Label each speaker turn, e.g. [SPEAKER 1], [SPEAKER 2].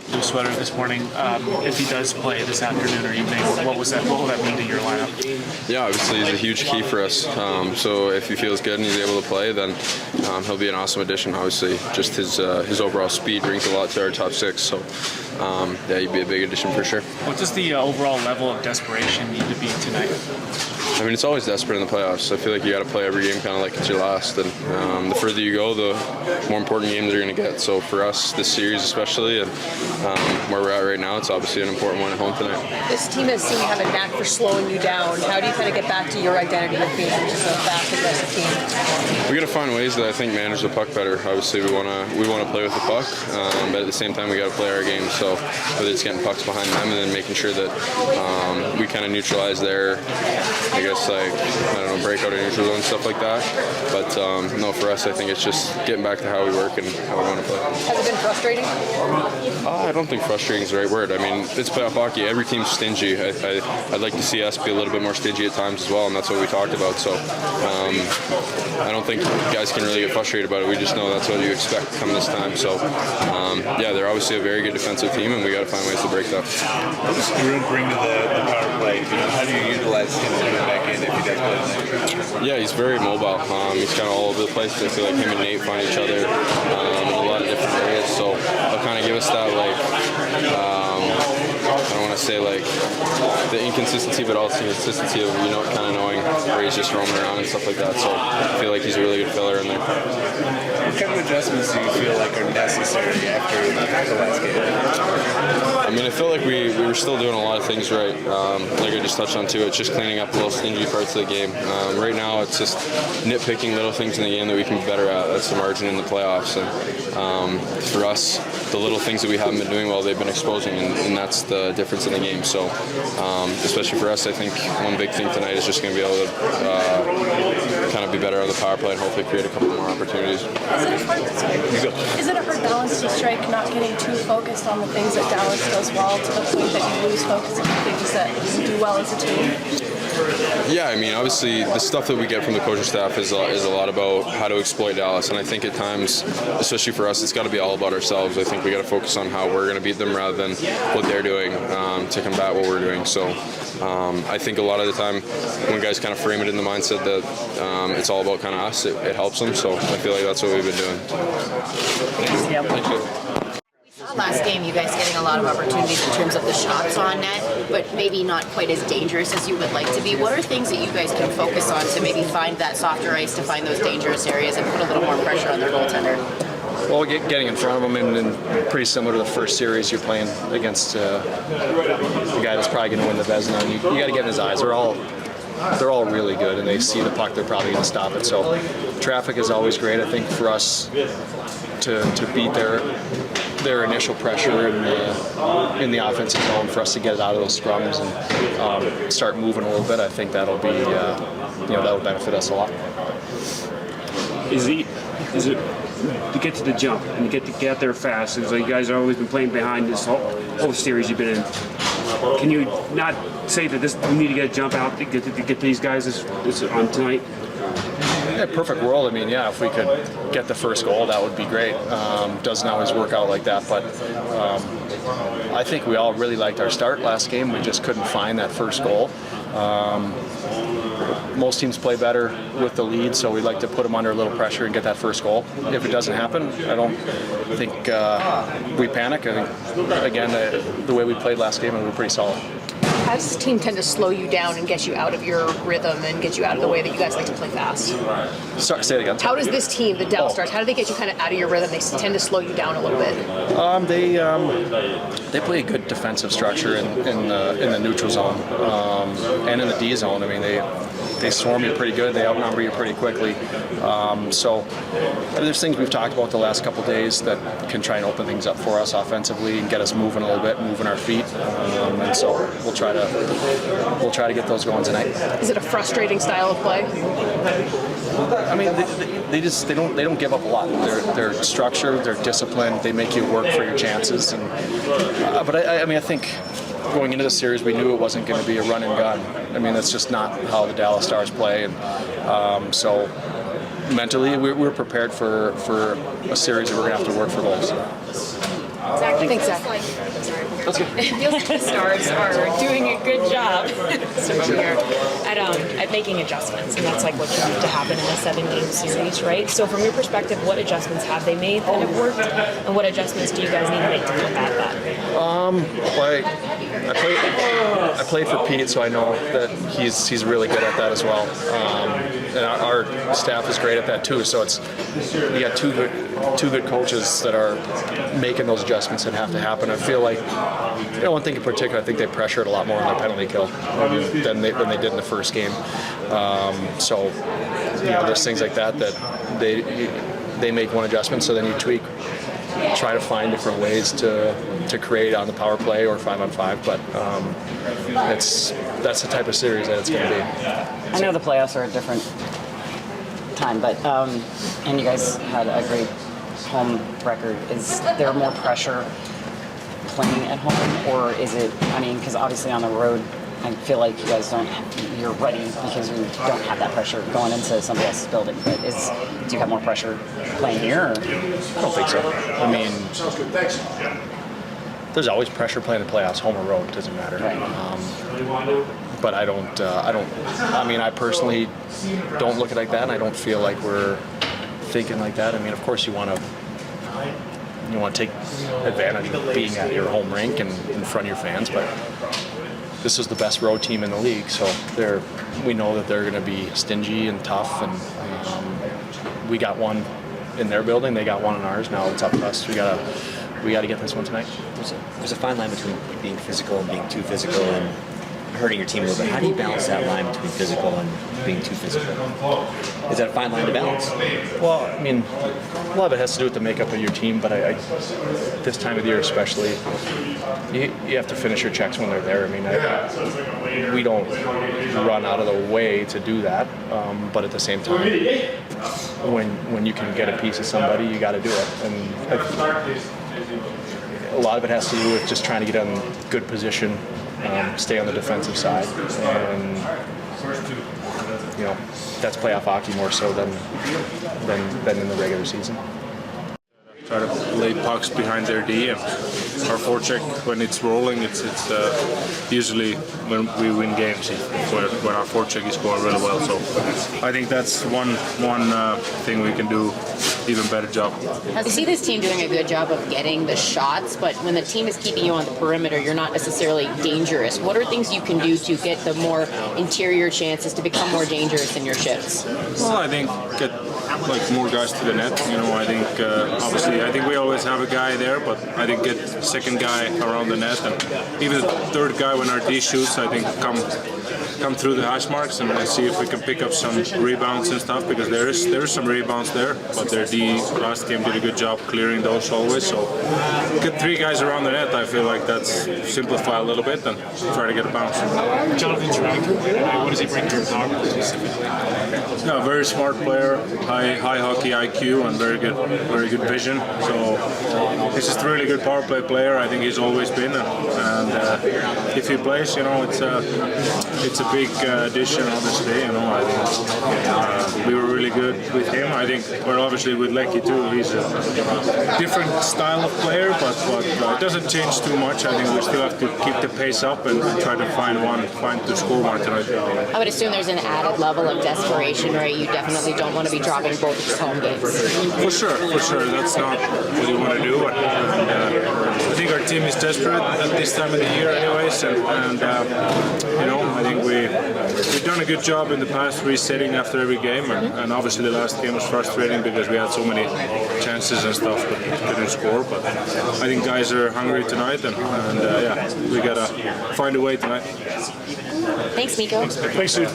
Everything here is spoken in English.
[SPEAKER 1] blue sweater this morning. If he does play this afternoon or evening, what will that mean to your lineup?
[SPEAKER 2] Yeah, obviously he's a huge key for us. So if he feels good and he's able to play, then he'll be an awesome addition. Obviously, just his overall speed brings a lot to our top six. So yeah, he'd be a big addition for sure.
[SPEAKER 1] What does the overall level of desperation need to be tonight?
[SPEAKER 2] I mean, it's always desperate in the playoffs. I feel like you got to play every game kind of like it's your last. And the further you go, the more important games you're going to get. So for us, this series especially, and where we're at right now, it's obviously an important one at home tonight.
[SPEAKER 3] This team has seemed to have a knack for slowing you down. How do you kind of get back to your identity of being just a fast, aggressive team?
[SPEAKER 2] We got to find ways that I think manage the puck better. Obviously, we want to play with the puck, but at the same time, we got to play our game. So whether it's getting pucks behind them and then making sure that we kind of neutralize their, I guess, like, I don't know, breakout or neutral zone, stuff like that. But no, for us, I think it's just getting back to how we work and how we want to play.
[SPEAKER 3] Has it been frustrating?
[SPEAKER 2] I don't think frustrating is the right word. I mean, it's playoff hockey. Every team's stingy. I'd like to see us be a little bit more stingy at times as well, and that's what we talked about. So I don't think guys can really get frustrated about it. We just know that's what you expect come this time. So yeah, they're obviously a very good defensive team, and we got to find ways to break that.
[SPEAKER 4] What does Drouin bring to the power play? How do you utilize him to get back in if he does play?
[SPEAKER 2] Yeah, he's very mobile. He's kind of all over the place. I feel like him and Nate find each other in a lot of different areas. So he'll kind of give us that, like, I don't want to say like the inconsistency, but also the consistency of, you know, kind of knowing where he's just roaming around and stuff like that. So I feel like he's a really good filler in there.
[SPEAKER 4] What kind of adjustments do you feel like are necessary after the last game?
[SPEAKER 2] I mean, I feel like we were still doing a lot of things right. Like I just touched on too, it's just cleaning up the little stingy parts of the game. Right now, it's just nitpicking little things in the game that we can be better at. That's the margin in the playoffs. And for us, the little things that we haven't been doing well, they've been exposing, and that's the difference in the game. So, especially for us, I think one big thing tonight is just going to be able to kind of be better on the power play and hopefully create a couple more opportunities.
[SPEAKER 5] Is it a hard balance to strike, not getting too focused on the things that Dallas does well to the point that you lose focus on the things that you do well as a team?
[SPEAKER 2] Yeah, I mean, obviously the stuff that we get from the coaching staff is a lot about how to exploit Dallas, and I think at times, especially for us, it's got to be all about ourselves. I think we got to focus on how we're going to beat them rather than what they're doing to combat what we're doing. So I think a lot of the time when guys kind of frame it in the mindset that it's all about kind of us, it helps them. So I feel like that's what we've been doing. Thank you.
[SPEAKER 6] Last game, you guys getting a lot of opportunities in terms of the shots on net, but maybe not quite as dangerous as you would like to be. What are things that you guys can focus on to maybe find that softer ice, to find those dangerous areas and put a little more pressure on their goaltender?
[SPEAKER 7] Well, getting in front of them, and pretty similar to the first series, you're playing against the guy that's probably going to win the Vezina, and you got to get in his eyes. They're all really good, and they see the puck, they're probably going to stop it. So traffic is always great. I think for us to beat their initial pressure in the offensive zone, for us to get it out of those scrums and start moving a little bit, I think that'll be that'll benefit us a lot.
[SPEAKER 8] Is it to get to the jump and to get out there fast? It's like you guys have always been playing behind this whole series you've been in. Can you not say that we need to get a jump out to get these guys this on tonight?
[SPEAKER 7] Yeah, perfect world. I mean, yeah, if we could get the first goal, that would be great. Doesn't always work out like that, but I think we all really liked our start last game. We just couldn't find that first goal. Most teams play better with the lead, so we'd like to put them under a little pressure and get that first goal. If it doesn't happen, I don't think we panic. I think, again, the way we played last game, we were pretty solid.
[SPEAKER 3] How does this team tend to slow you down and get you out of your rhythm and get you out of the way that you guys like to play fast?
[SPEAKER 7] Sorry, say it again.
[SPEAKER 3] How does this team, the Dallas Stars, how do they get you kind of out of your rhythm? They tend to slow you down a little bit.
[SPEAKER 7] They play a good defensive structure in the neutral zone and in the D zone. I mean, they swarm you pretty good. They outnumber you pretty quickly. So there's things we've talked about the last couple of days that can try and open things up for us offensively and get us moving a little bit, moving our feet. And so we'll try to get those going tonight.
[SPEAKER 3] Is it a frustrating style of play?
[SPEAKER 7] I mean, they don't give up a lot. They're structured, they're disciplined, they make you work for your chances. And but I think going into the series, we knew it wasn't going to be a run and gun. I mean, that's just not how the Dallas Stars play, and so mentally, we're prepared for a series that we're going to have to work for goals.
[SPEAKER 9] Zach, it
[SPEAKER 3] Thanks,
[SPEAKER 9] feels
[SPEAKER 3] Zach.
[SPEAKER 9] like it feels like the Stars are doing a good job so here at making adjustments, and that's like what you need to happen in a 7-game series, right? So from your perspective, what adjustments have they made that have worked, and what adjustments do you guys need to make to combat that?
[SPEAKER 7] I played for Pete, so I know that he's really good at that as well. And our staff is great at that too. So you got two good coaches that are making those adjustments that have to happen. I feel like, one thing in particular, I think they pressured a lot more on their penalty kill than they did in the first game. So there's things like that they make one adjustment, so then you tweak, try to find different ways to create on the power play or 5-on-5. But that's the type of series that it's going to be.
[SPEAKER 10] I know the playoffs are a different time, but and you guys had a great home record. Is there more pressure playing at home, or is it? I mean, because obviously on the road, I feel like you guys you're ready because you don't have that pressure going into somebody else's building. But do you have more pressure playing here? Or?
[SPEAKER 7] I don't think so. I mean, there's always pressure playing the playoffs, home or road, doesn't matter.
[SPEAKER 10] Right.
[SPEAKER 7] But I don't. I mean, I personally don't look at it like that, and I don't feel like we're thinking like that. I mean, of course, you want to take advantage of being at your home rink and in front of your fans, but this is the best road team in the league, so we know that they're going to be stingy and tough, and we got one in their building, they got one in ours. Now it's up to us. We got to get this one tonight.
[SPEAKER 11] There's a fine line between being physical and being too physical and hurting your team a little bit. How do you balance that line between physical and being too physical? Is that a fine line to balance?
[SPEAKER 7] Well, I mean, a lot of it has to do with the makeup of your team, but this time of the year especially, you have to finish your checks when they're there. I mean, we don't run out of the way to do that, but at the same time, when you can get a piece of somebody, you got to do it. And a lot of it has to do with just trying to get in good position, stay on the defensive side, and that's playoff hockey more so than in the regular season.
[SPEAKER 12] Try to lay pucks behind their D, and our forecheck, when it's rolling, it's usually when we win games when our forecheck is going really well. So I think that's one thing we can do even better job.
[SPEAKER 6] I see this team doing a good job of getting the shots, but when the team is keeping you on the perimeter, you're not necessarily dangerous. What are things you can do to get the more interior chances to become more dangerous in your shifts?
[SPEAKER 12] Well, I think get more guys to the net. I think obviously I think we always have a guy there, but I think get second guy around the net, and even the third guy when our D shoots, I think come through the hash marks and see if we can pick up some rebounds and stuff, because there is some rebounds there, but their D last game did a good job clearing those always. So get 3 guys around the net. I feel like that's simplify a little bit and try to get a bounce.
[SPEAKER 1] Jonathan Drouin, what does he bring to your power specifically?
[SPEAKER 12] Yeah, very smart player, high hockey IQ and very good vision. So he's just a really good power play player. I think he's always been, and if he plays, it's a big addition. Obviously, I think we were really good with him. I think we're obviously with Lecky too. He's a different style of player, but it doesn't change too much. I think we still have to keep the pace up and try to find to score one tonight.
[SPEAKER 6] I would assume there's an added level of desperation, right? You definitely don't want to be dropping both your home games.
[SPEAKER 12] For sure. That's not what you want to do. I think our team is desperate at this time of the year, anyways, and I think we've done a good job in the past resetting after every game, and obviously the last game was frustrating because we had so many chances and stuff but couldn't score. But I think guys are hungry tonight, and we gotta find a way tonight.
[SPEAKER 6] Thanks, Mikko.
[SPEAKER 12] Thanks, dude.